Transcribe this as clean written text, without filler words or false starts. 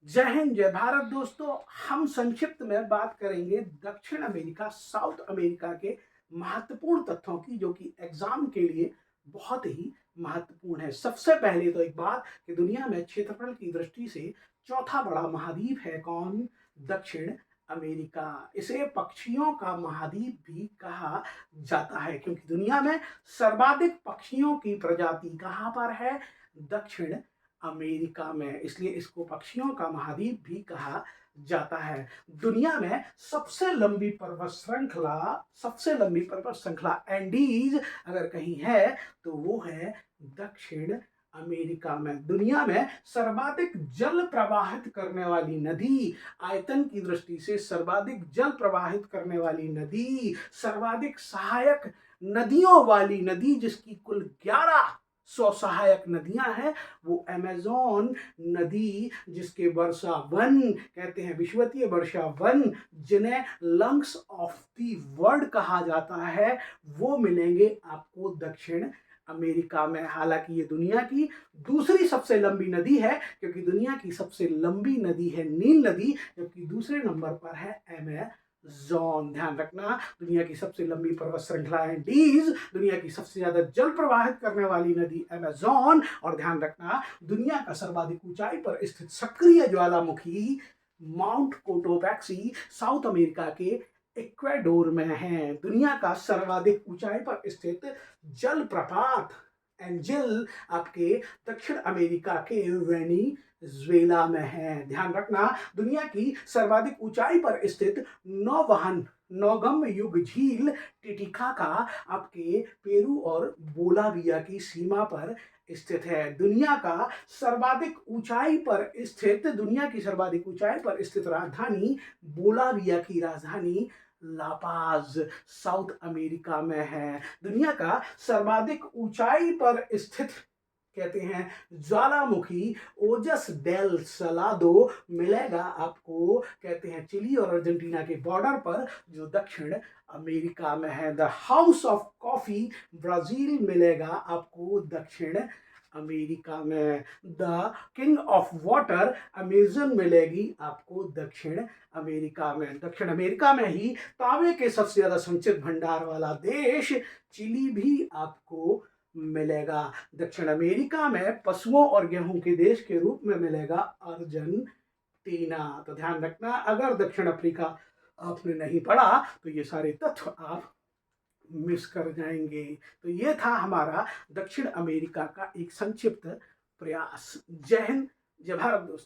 जय हिंद जय भारत दोस्तों। हम संक्षिप्त में बात करेंगे दक्षिण अमेरिका साउथ अमेरिका के महत्वपूर्ण तथ्यों की, जो कि एग्जाम के लिए बहुत ही महत्वपूर्ण है। सबसे पहले तो एक बात कि दुनिया में क्षेत्रफल की दृष्टि से चौथा बड़ा महाद्वीप है कौन? दक्षिण अमेरिका। इसे पक्षियों का महाद्वीप भी कहा जाता है क्योंकि दुनिया में सर्वाधिक पक्षियों की प्रजाति कहाँ पर है? दक्षिण अमेरिका में, इसलिए इसको पक्षियों का महाद्वीप भी कहा जाता है। दुनिया में सबसे लंबी पर्वत श्रृंखला एंडीज अगर कहीं है तो वो है दक्षिण अमेरिका में। दुनिया में सर्वाधिक जल प्रवाहित करने वाली नदी, आयतन की दृष्टि से सर्वाधिक जल प्रवाहित करने वाली नदी, सर्वाधिक सहायक नदियों वाली नदी, जिसकी कुल 1100 सहायक नदियां हैं, वो अमेज़न नदी, जिसके वर्षा वन कहते हैं, विश्ववीय वर्षा वन, जिन्हें लंग्स ऑफ द वर्ल्ड कहा जाता है, वो मिलेंगे आपको दक्षिण अमेरिका में। हालांकि ये दुनिया की दूसरी सबसे लंबी नदी है, क्योंकि दुनिया की सबसे लंबी नदी है नील नदी, जबकि दूसरे नंबर पर है अमेज़न। ध्यान रखना, दुनिया की सबसे लंबी पर्वत श्रृंखला एंडीज, दुनिया की सबसे ज्यादा जल प्रवाहित करने वाली नदी अमेज़न, और ध्यान रखना दुनिया का सर्वाधिक ऊंचाई पर स्थित सक्रिय ज्वालामुखी माउंट कोटोपैक्सी साउथ अमेरिका के इक्वाडोर में है। दुनिया का सर्वाधिक ऊंचाई पर स्थित जलप्रपात एंजल आपके दक्षिण अमेरिका के वेनेजुएला में है। ध्यान रखना, दुनिया की सर्वाधिक ऊंचाई पर स्थित नौवहन नौगम्य युग झील टिटिकाका आपके पेरू और बोलाविया की सीमा पर स्थित है। दुनिया की सर्वाधिक ऊंचाई पर स्थित राजधानी बोलाविया की राजधानी लापाज साउथ अमेरिका में है। दुनिया का सर्वाधिक ऊंचाई पर स्थित कहते हैं ज्वालामुखी ओजस डेल सलादो मिलेगा आपको, कहते हैं, चिली और अर्जेंटीना के बॉर्डर पर, जो दक्षिण अमेरिका में है। The house of coffee Brazil मिलेगा आपको दक्षिण अमेरिका में। The king of water Amazon मिलेगी आपको दक्षिण अमेरिका में। दक्षिण अमेरिका में ही तांबे के सबसे ज्यादा संचित भंडार वाला देश चिली भी आपको मिलेगा। दक्षिण अमेरिका में पशुओं और गेहूं के देश के रूप में मिलेगा अर्जेंटीना। तो ध्यान रखना, अगर दक्षिण अफ्रीका आपने नहीं पढ़ा तो ये सारे तथ्य आप मिस कर जाएंगे। तो ये था हमारा दक्षिण अमेरिका का एक संक्षिप्त प्रयास। जय हिंद जय भारत दोस्तों।